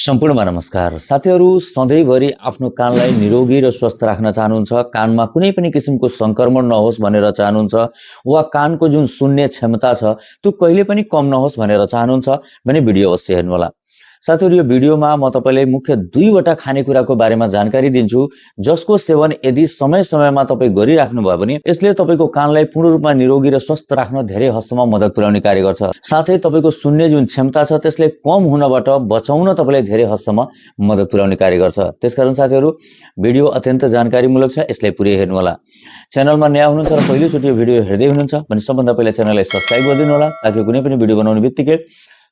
सम्पूर्णमा नमस्कार साथीहरू। सधैँभरि आफ्नो कानलाई निरोगी र स्वस्थ राख्न चाहनुहुन्छ, कानमा कुनै पनि किसिमको संक्रमण नहोस् भनेर चाहनुहुन्छ, वा कानको जुन सुन्ने क्षमता छ त्यो कहिले पनि कम नहोस् भनेर चाहनुहुन्छ भने भिडियो अवश्य हेर्नुहोला। साथीहरू, यो भिडियोमा म तपाईलाई मुख्य दुईवटा खानेकुराको बारेमा जानकारी दिन्छु, जसको सेवन यदि समय समयमा तपाई गरिराख्नु भयो भने यसले तपाईको कानलाई पूर्ण रूपमा निरोगी र स्वस्थ राख्न धेरै हदसम्म मद्दत पुर्याउने कार्य गर्छ। साथै तपाईको सुन्ने जुन क्षमता छ त्यसले कम हुनबाट बचाउन तपाईलाई धेरै हदसम्म मद्दत पुर्याउने कार्य गर्छ। त्यसकारण साथीहरू, भिडियो अत्यन्त जानकारीमूलक छ, यसलाई पुरै हेर्नु होला। च्यानलमा नयाँ हुनुहुन्छ र पहिलोचोटि यो भिडियो हेर्दै हुनुहुन्छ भने सबभन्दा पहिला च्यानललाई सब्स्क्राइब गरिदिनु होला, ताकि कुनै पनि भिडियो बनाउने बित्तिकै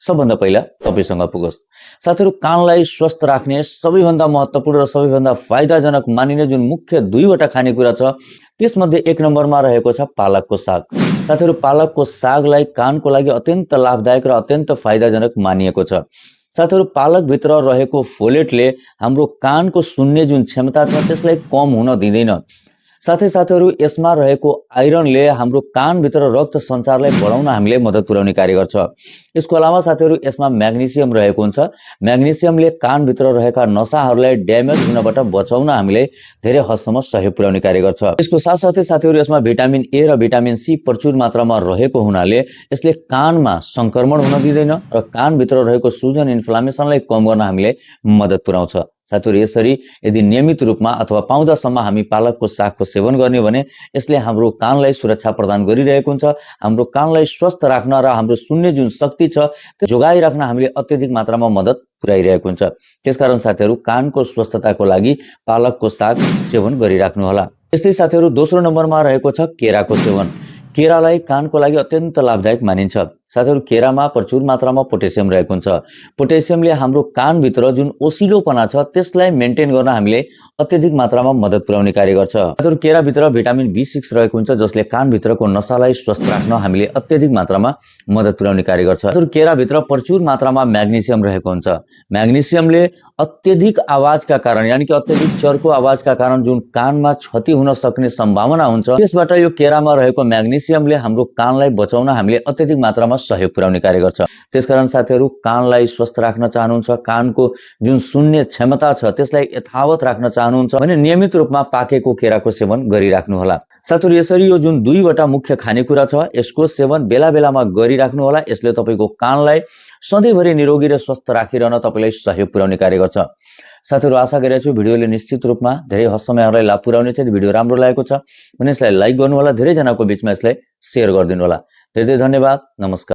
सबभन्दा पहिला तपाईसँग पुगोस्। साथीहरू, कानलाई स्वस्थ राख्ने सबैभन्दा महत्त्वपूर्ण र सबैभन्दा फाइदाजनक मानिने जुन मुख्य दुईवटा खानेकुरा छ त्यसमध्ये एक नम्बरमा रहेको छ पालकको साग। साथीहरू, पालकको सागलाई कानको लागि अत्यन्त लाभदायक र अत्यन्त फाइदाजनक मानिएको छ। साथीहरू, पालक भित्र रहेको फोलेटले हाम्रो कानको सुन्ने जुन क्षमता छ त्यसलाई कम हुन दिँदैन। साथै साथीहरू, यसमा रहेको आइरनले हाम्रो कानभित्र रक्त सञ्चारलाई बढाउन हामीले मद्दत पुर्याउने कार्य गर्छ। यसको अलावा साथीहरू, यसमा म्याग्नेसियम रहेको हुन्छ। म्याग्नेसियमले कानभित्र रहेका नसाहरूलाई ड्यामेज हुनबाट बचाउन हामीले धेरै हदसम्म सहयोग पुर्याउने कार्य गर्छ। यसको साथसाथै साथीहरू, यसमा भिटामिन ए र भिटामिन सी प्रचुर मात्रामा रहेको हुनाले यसले कानमा संक्रमण हुन दिँदैन र कानभित्र रहेको सुजन इन्फ्लामेसनलाई कम गर्न हामीले मद्दत पुर्याउँछ। साथीहरू, यसरी यदि नियमित रूपमा अथवा पाउँदासम्म हामी पालकको सागको सेवन गर्ने भने यसले हाम्रो कानलाई सुरक्षा प्रदान गरिरहेको हुन्छ। हाम्रो कानलाई स्वस्थ राख्न र हाम्रो सुन्ने जुन शक्ति छ त्यो जोगाइराख्न हामीले अत्यधिक मात्रामा मद्दत पुर्याइरहेको हुन्छ। त्यसकारण साथीहरू, कानको स्वस्थताको लागि पालकको साग सेवन गरिराख्नु होला। यस्तै साथीहरू, दोस्रो नम्बरमा रहेको छ केराको सेवन। केरालाई कानको लागि अत्यन्त लाभदायक मानिन्छ। साथीहरू, केरामा प्रचुर मात्रामा पोटेसियम रहेको हुन्छ। पोटेसियमले हाम्रो कानभित्र जुन ओसिलोपना छ त्यसलाई मेन्टेन गर्न हामीले अत्यधिक मात्रामा मद्दत पुर्याउने कार्य गर्छ। साथीहरू, केराभित्र भिटामिन B6 रहेको हुन्छ, जसले कानभित्रको नसालाई स्वस्थ राख्न हामीले अत्यधिक मात्रामा मद्दत पुर्याउने कार्य गर्छ। साथीहरू, केराभित्र प्रचुर मात्रामा म्याग्नेसियम रहेको हुन्छ। म्याग्नेसियमले अत्यधिक आवाजका कारण यानी कि अत्यधिक चर्को आवाजका कारण जुन कानमा क्षति हुन सक्ने सम्भावना हुन्छ त्यसबाट यो केरामा रहेको म्याग्नेसियमले हाम्रो कानलाई बचाउन हामीले अत्यधिक मात्रामा सहयोग पुर्याउने कार्य गर्छ। त्यसकारण साथीहरू, कानलाई स्वस्थ राख्न चाहनुहुन्छ, कानको जुन सुन्ने क्षमता छ त्यसलाई यथावत राख्न चाहनुहुन्छ भने नियमित रूपमा पाकेको केराको सेवन गरिराख्नु होला। साथीहरू, यसरी यो जुन दुईवटा मुख्य खानेकुरा छ यसको सेवन बेला बेलामा गरिराख्नु होला। यसले तपाईको कानलाई सधैँभरि निरोगी र स्वस्थ राखिरहन तपाईलाई सहयोग पुर्याउने कार्य गर्छ। साथीहरू, आशा गरेको छु भिडियोले निश्चित रूपमा धेरै हदसम्म यहाँलाई लाभ पुर्याउने छ। भिडियो राम्रो लागेको छ भने यसलाई लाइक गर्नु होला, धेरैजनाको बीचमा यसलाई सेयर गरिदिनु होला। धेरै धेरै धन्यवाद। नमस्कार।